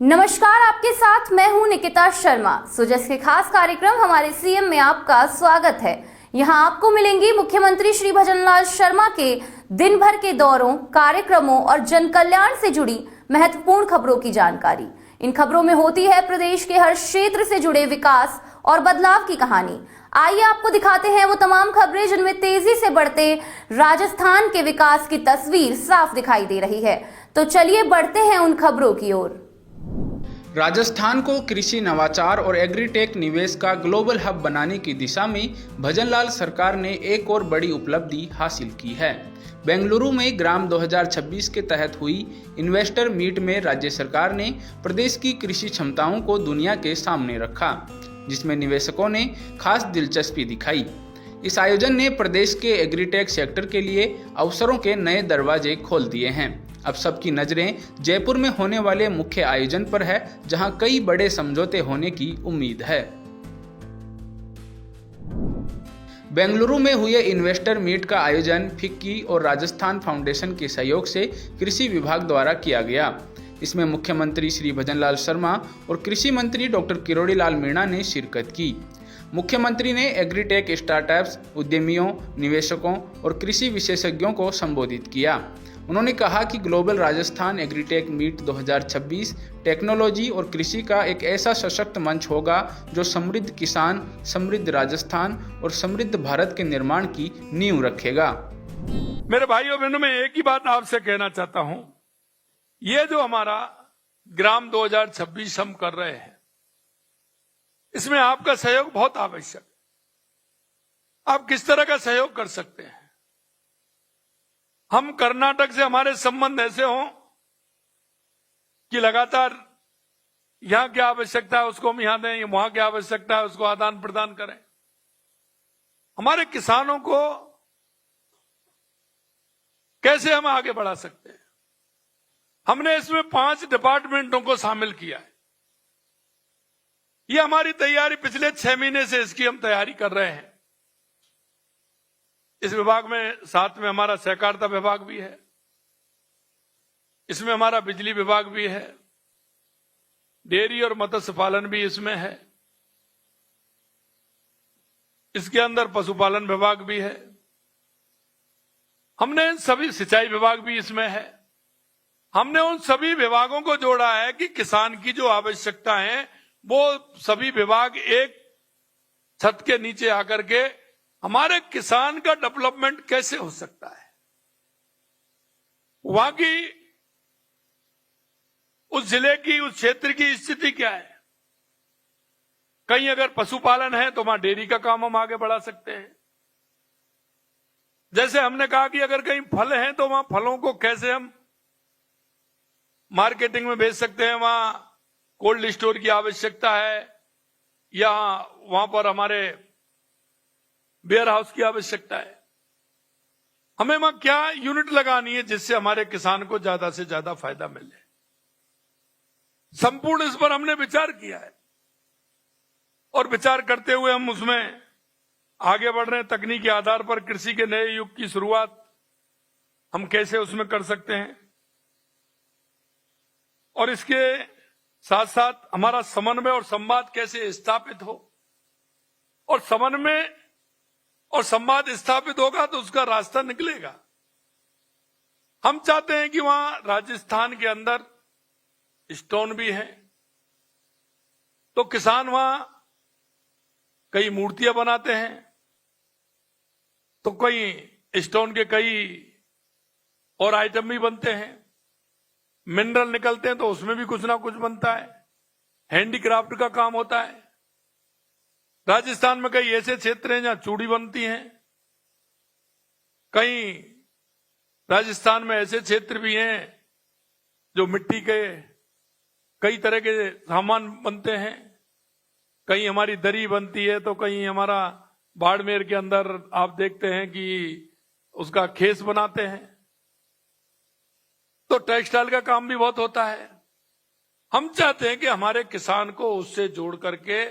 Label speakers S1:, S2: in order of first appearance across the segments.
S1: नमस्कार, आपके साथ मैं हूं निकिता शर्मा। सुजस के खास कार्यक्रम हमारे सीएम में आपका स्वागत है। यहां आपको मिलेंगी मुख्यमंत्री श्री भजनलाल शर्मा के दिन भर के दौरों, कार्यक्रमों और जन कल्याण से जुड़ी महत्वपूर्ण खबरों की जानकारी। इन खबरों में होती है प्रदेश के हर क्षेत्र से जुड़े विकास और बदलाव की कहानी। आइए आपको दिखाते हैं वो तमाम खबरें जिनमें तेजी से बढ़ते राजस्थान के विकास की तस्वीर साफ दिखाई दे रही है। तो चलिए बढ़ते हैं उन खबरों की ओर।
S2: राजस्थान को कृषि नवाचार और एग्रीटेक निवेश का ग्लोबल हब बनाने की दिशा में भजनलाल सरकार ने एक और बड़ी उपलब्धि हासिल की है। बेंगलुरु में ग्राम 2026 के तहत हुई इन्वेस्टर मीट में राज्य सरकार ने प्रदेश की कृषि क्षमताओं को दुनिया के सामने रखा, जिसमें निवेशकों ने खास दिलचस्पी दिखाई। इस आयोजन ने प्रदेश के एग्रीटेक सेक्टर के लिए अवसरों के नए दरवाजे खोल दिए हैं। अब सबकी नजरें जयपुर में होने वाले मुख्य आयोजन पर है, जहां कई बड़े समझौते होने की उम्मीद है। बेंगलुरु में हुए इन्वेस्टर मीट का आयोजन फिक्की और राजस्थान फाउंडेशन के सहयोग से कृषि विभाग द्वारा किया गया। इसमें मुख्यमंत्री श्री भजनलाल शर्मा और कृषि मंत्री डॉक्टर किरोड़ी लाल मीणा ने शिरकत की। मुख्यमंत्री ने एग्रीटेक स्टार्टअप्स, उद्यमियों, निवेशकों और कृषि विशेषज्ञों को संबोधित किया। उन्होंने कहा कि global Rajasthan agritech meet 2026 technology और कृषि का एक ऐसा सशक्त मंच होगा जो समृद्ध किसान, समृद्ध राजस्थान और समृद्ध भारत के निर्माण की नींव रखेगा।
S3: मेरे भाइयों बहनों, मैं एक ही बात आपसे कहना चाहता हूं, ये जो हमारा ग्राम 2026 हम कर रहे हैं, इसमें आपका सहयोग बहुत आवश्यक है। आप किस तरह का सहयोग कर सकते हैं? हम कर्नाटक से हमारे संबंध ऐसे हों कि लगातार यहां क्या आवश्यकता है उसको हम यहां दें, वहां क्या आवश्यकता है उसको आदान प्रदान करें। हमारे किसानों को कैसे हम आगे बढ़ा सकते हैं? हमने इसमें 5 डिपार्टमेंटों को शामिल किया है। ये हमारी तैयारी पिछले 6 महीने से इसकी हम तैयारी कर रहे हैं। इस विभाग में साथ में हमारा सहकारिता विभाग भी है, इसमें हमारा बिजली विभाग भी है, डेयरी और मत्स्य पालन भी इसमें है, इसके अंदर पशुपालन विभाग भी है, हमने सभी सिंचाई विभाग भी इसमें है। हमने उन सभी विभागों को जोड़ा है कि किसान की जो आवश्यकता है वो सभी विभाग एक छत के नीचे आकर के हमारे किसान का डेवलपमेंट कैसे हो सकता है, वहां की उस जिले की, उस क्षेत्र की स्थिति क्या है। कहीं अगर पशुपालन है तो वहां डेयरी का काम हम आगे बढ़ा सकते हैं। जैसे हमने कहा कि अगर कहीं फल हैं तो वहां फलों को कैसे हम मार्केटिंग में बेच सकते हैं, वहां कोल्ड स्टोर की आवश्यकता है या वहां पर हमारे वेयर हाउस की आवश्यकता है। हमें वहां क्या यूनिट लगानी है जिससे हमारे किसान को ज्यादा से ज्यादा फायदा मिले। संपूर्ण इस पर हमने विचार किया है और विचार करते हुए हम उसमें आगे बढ़ रहे हैं। तकनीकी आधार पर कृषि के नए युग की शुरुआत हम कैसे उसमें कर सकते हैं और इसके साथ साथ हमारा समन्वय और संवाद कैसे स्थापित हो, और समन्वय और संवाद स्थापित होगा तो उसका रास्ता निकलेगा। हम चाहते हैं कि वहां राजस्थान के अंदर स्टोन भी है तो किसान वहां कई मूर्तियां बनाते हैं, तो कई स्टोन के कई और आइटम भी बनते हैं, मिनरल निकलते हैं तो उसमें भी कुछ ना कुछ बनता है, हैंडीक्राफ्ट का काम होता है। राजस्थान में कई ऐसे क्षेत्र हैं जहां चूड़ी बनती हैं, कई राजस्थान में ऐसे क्षेत्र भी हैं जो मिट्टी के कई तरह के सामान बनते हैं, कहीं हमारी दरी बनती है तो कहीं हमारा बाड़मेर के अंदर आप देखते हैं कि उसका खेस बनाते हैं, तो टेक्सटाइल का काम भी बहुत होता है। हम चाहते हैं कि हमारे किसान को उससे जोड़ करके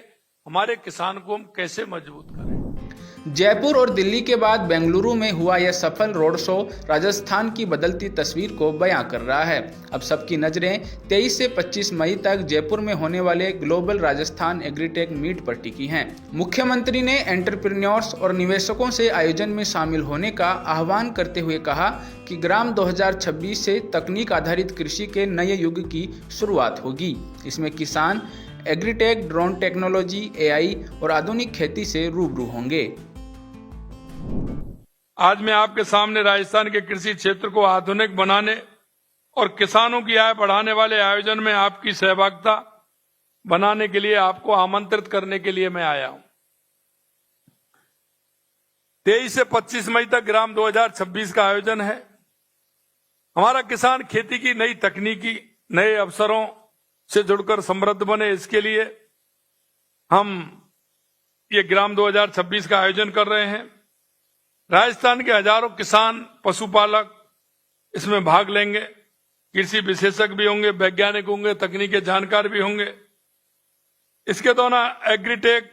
S3: हमारे किसान को हम कैसे मजबूत करें।
S2: जयपुर और दिल्ली के बाद बेंगलुरु में हुआ यह सफल रोड शो राजस्थान की बदलती तस्वीर को बयां कर रहा है। अब सबकी नजरें 23 से 25 मई तक जयपुर में होने वाले ग्लोबल राजस्थान एग्रीटेक मीट पर टिकी हैं। मुख्यमंत्री ने एंटरप्रेन्योर्स और निवेशकों से आयोजन में शामिल होने का आह्वान करते हुए कहा कि ग्राम 2026 से तकनीक आधारित कृषि के नए युग की शुरुआत होगी। इसमें किसान एग्रीटेक, ड्रोन टेक्नोलॉजी, एआई और आधुनिक खेती से रूबरू होंगे।
S3: आज मैं आपके सामने राजस्थान के कृषि क्षेत्र को आधुनिक बनाने और किसानों की आय बढ़ाने वाले आयोजन में आपकी सहभागिता बनाने के लिए आपको आमंत्रित करने के लिए मैं आया हूं। 23 से 25 मई तक ग्राम 2026 का आयोजन है। हमारा किसान खेती की नई तकनीकी, नए अवसरों से जुड़कर समृद्ध बने, इसके लिए हम ये ग्राम 2026 का आयोजन कर रहे हैं। राजस्थान के हजारों किसान, पशुपालक इसमें भाग लेंगे। कृषि विशेषज्ञ भी होंगे, वैज्ञानिक होंगे, तकनीकी जानकार भी होंगे। इसके दौरान एग्रीटेक,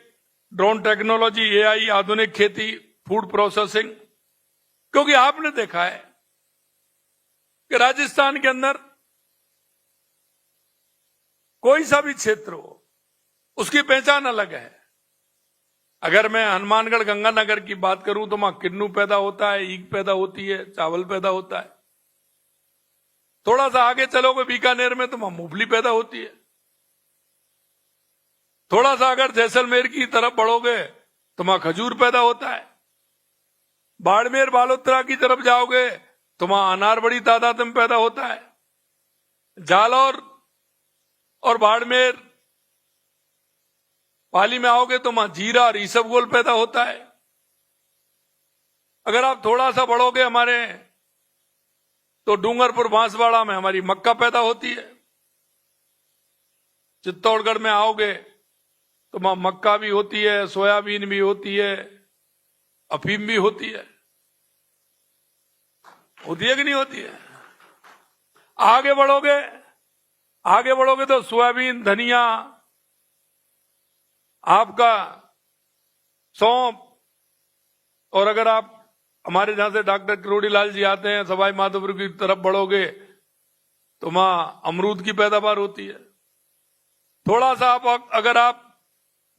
S3: ड्रोन टेक्नोलॉजी, एआई, आधुनिक खेती, फूड प्रोसेसिंग, क्योंकि आपने देखा है कि राजस्थान के अंदर कोई सा भी क्षेत्र हो, उसकी पहचान अलग है। अगर मैं हनुमानगढ़ गंगानगर की बात करूं तो वहां किन्नू पैदा होता है, ईख पैदा होती है, चावल पैदा होता है। थोड़ा सा आगे चलोगे बीकानेर में तो वहां मूंगफली पैदा होती है। थोड़ा सा अगर जैसलमेर की तरफ बढ़ोगे तो वहां खजूर पैदा होता है। बाड़मेर, बालोतरा की तरफ जाओगे तो वहां अनार बड़ी तादाद में पैदा होता है। जालौर और बाड़मेर, पाली में आओगे तो वहां जीरा और ईसबगोल पैदा होता है। अगर आप थोड़ा सा बढ़ोगे हमारे तो डूंगरपुर, बांसवाड़ा में हमारी मक्का पैदा होती है। चित्तौड़गढ़ में आओगे तो वहां मक्का भी होती है, सोयाबीन भी होती है, अफीम भी होती है। होती है कि नहीं होती है? आगे बढ़ोगे तो सोयाबीन, धनिया, आपका सौंफ, और अगर आप हमारे जहां से डॉक्टर किरोड़ी लाल जी आते हैं, सवाई माधोपुर की तरफ बढ़ोगे तो वहां अमरूद की पैदावार होती है। थोड़ा सा अगर आप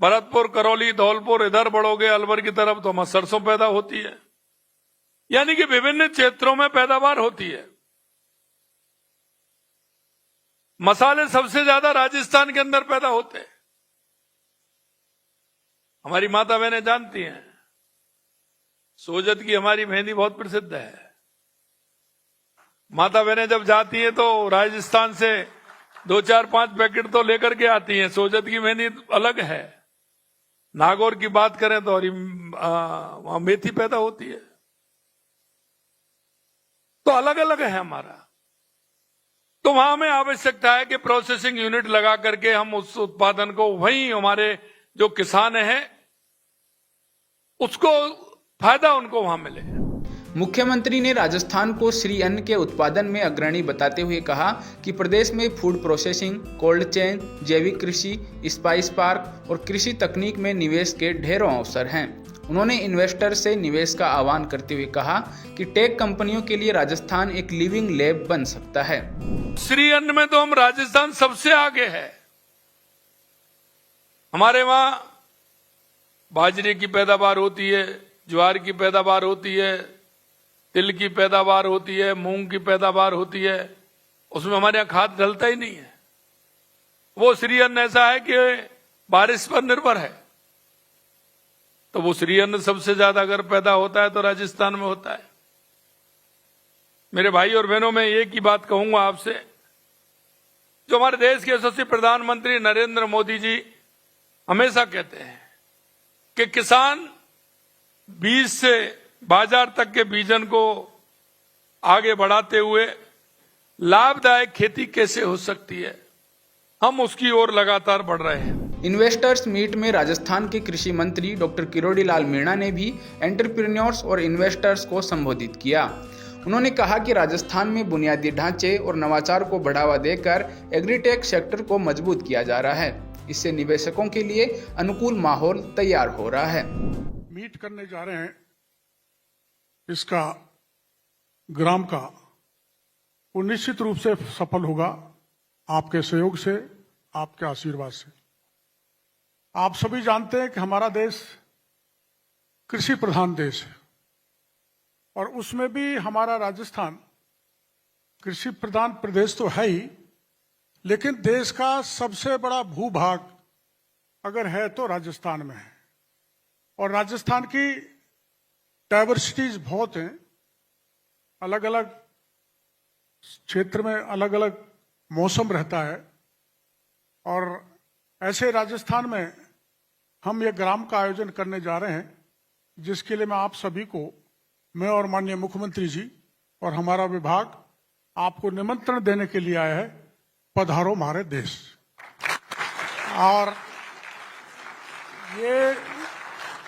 S3: भरतपुर, करौली, धौलपुर इधर बढ़ोगे अलवर की तरफ तो वहां सरसों पैदा होती है। यानी कि विभिन्न क्षेत्रों में पैदावार होती है। मसाले सबसे ज्यादा राजस्थान के अंदर पैदा होते हैं। हमारी माता बहनें जानती हैं, सोजत की हमारी मेहंदी बहुत प्रसिद्ध है। माता बहनें जब जाती हैं तो राजस्थान से 2, 4, 5 पैकेट तो लेकर के आती हैं। सोजत की मेहंदी अलग है। नागौर की बात करें तो वहां मेथी पैदा होती है। तो अलग अलग है हमारा। तो वहां हमें आवश्यकता है कि प्रोसेसिंग यूनिट लगा करके हम उस उत्पादन को वहीं हमारे जो किसान हैं उसको फायदा उनको वहां मिले।
S2: मुख्यमंत्री ने राजस्थान को श्री अन्न के उत्पादन में अग्रणी बताते हुए कहा कि प्रदेश में फूड प्रोसेसिंग, कोल्ड चेन, जैविक कृषि, स्पाइस पार्क और कृषि तकनीक में निवेश के ढेरों अवसर हैं। उन्होंने इन्वेस्टर से निवेश का आह्वान करते हुए कहा कि टेक कंपनियों के लिए राजस्थान एक लिविंग लैब बन सकता है।
S3: श्री अन्न में तो हम राजस्थान सबसे आगे है। हमारे वहां बाजरे की पैदावार होती है, ज्वार की पैदावार होती है, तिल की पैदावार होती है, मूंग की पैदावार होती है। उसमें हमारे यहाँ खाद डलता ही नहीं है। वो श्री अन्न ऐसा है कि बारिश पर निर्भर है। तो वो श्री अन्न सबसे ज्यादा अगर पैदा होता है तो राजस्थान में होता है। मेरे भाई और बहनों, मैं एक ही बात कहूंगा आपसे, जो हमारे देश के यशस्वी प्रधानमंत्री नरेंद्र मोदी जी हमेशा कहते हैं कि किसान बीज से बाजार तक के विजन को आगे बढ़ाते हुए लाभदायक खेती कैसे हो सकती है, हम उसकी ओर लगातार बढ़ रहे हैं।
S2: इन्वेस्टर्स मीट में राजस्थान के कृषि मंत्री डॉक्टर किरोड़ी लाल मीणा ने भी एंटरप्रेन्योर्स और इन्वेस्टर्स को संबोधित किया। उन्होंने कहा कि राजस्थान में बुनियादी ढांचे और नवाचार को बढ़ावा देकर एग्रीटेक सेक्टर को मजबूत किया जा रहा है। इससे निवेशकों के लिए अनुकूल माहौल तैयार हो रहा है।
S4: मीट करने जा रहे हैं इसका ग्राम का, वो निश्चित रूप से सफल होगा आपके सहयोग से, आपके आशीर्वाद से। आप सभी जानते हैं कि हमारा देश कृषि प्रधान देश है और उसमें भी हमारा राजस्थान कृषि प्रधान प्रदेश तो है ही, लेकिन देश का सबसे बड़ा भूभाग अगर है तो राजस्थान में है। और राजस्थान की डाइवर्सिटीज बहुत हैं, अलग अलग क्षेत्र में अलग अलग मौसम रहता है। और ऐसे राजस्थान में हम ये ग्राम का आयोजन करने जा रहे हैं, जिसके लिए मैं आप सभी को, मैं और माननीय मुख्यमंत्री जी और हमारा विभाग आपको निमंत्रण देने के लिए आया है। पधारो हमारे देश। और ये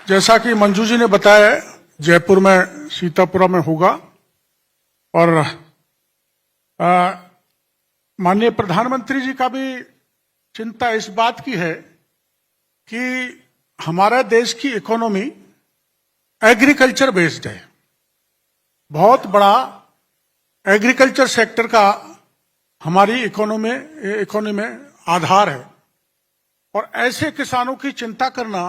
S4: जैसा कि मंजू जी ने बताया, जयपुर में सीतापुरा में होगा। और माननीय प्रधानमंत्री जी का भी चिंता इस बात की है कि हमारे देश की इकोनॉमी एग्रीकल्चर बेस्ड है, बहुत बड़ा एग्रीकल्चर सेक्टर का हमारी इकोनॉमी में आधार है। और ऐसे किसानों की चिंता करना,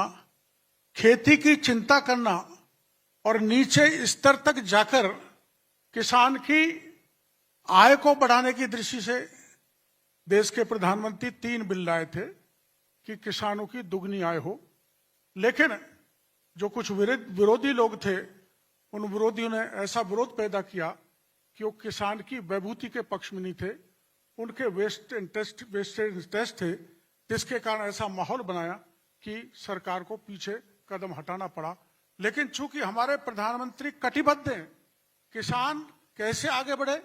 S4: खेती की चिंता करना और नीचे स्तर तक जाकर किसान की आय को बढ़ाने की दृष्टि से देश के प्रधानमंत्री 3 बिल लाए थे कि किसानों की दुगनी आय हो। लेकिन जो कुछ विरोधी लोग थे, उन विरोधियों ने ऐसा विरोध पैदा किया कि वो किसान की विभूति के पक्ष में नहीं थे, उनके वेस्टेड इंटरेस्ट थे, जिसके कारण ऐसा माहौल बनाया कि सरकार को पीछे कदम हटाना पड़ा। लेकिन चूंकि हमारे प्रधानमंत्री कटिबद्ध हैं, किसान कैसे आगे बढ़े,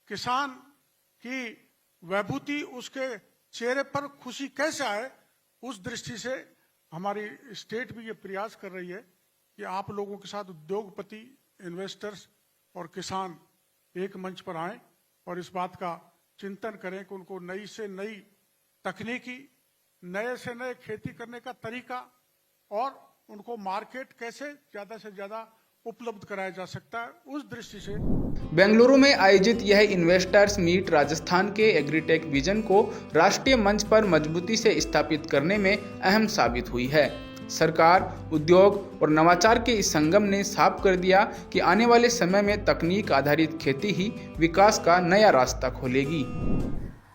S4: किसान की विभूति, उसके चेहरे पर खुशी कैसे आए, उस दृष्टि से हमारी स्टेट भी ये प्रयास कर रही है कि आप लोगों के साथ उद्योगपति, इन्वेस्टर्स और किसान एक मंच पर आए और इस बात का चिंतन करें कि उनको नई से नई तकनीकी, नए से नए खेती करने का तरीका और उनको मार्केट कैसे ज्यादा से ज्यादा उपलब्ध कराया जा सकता है, उस दृष्टि से
S2: बेंगलुरु में आयोजित यह इन्वेस्टर्स मीट राजस्थान के एग्रीटेक विजन को राष्ट्रीय मंच पर मजबूती से स्थापित करने में अहम साबित हुई है। सरकार, उद्योग और नवाचार के इस संगम ने साफ कर दिया कि आने वाले समय में तकनीक आधारित खेती ही विकास का नया रास्ता खोलेगी।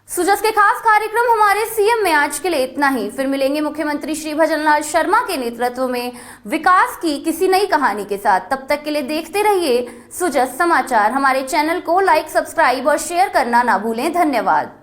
S1: सुजस के खास कार्यक्रम हमारे सीएम में आज के लिए इतना ही। फिर मिलेंगे मुख्यमंत्री श्री भजनलाल शर्मा के नेतृत्व में विकास की किसी नई कहानी के साथ। तब तक के लिए देखते रहिए सुजस समाचार। हमारे चैनल को लाइक, सब्सक्राइब और शेयर करना ना भूलें। धन्यवाद।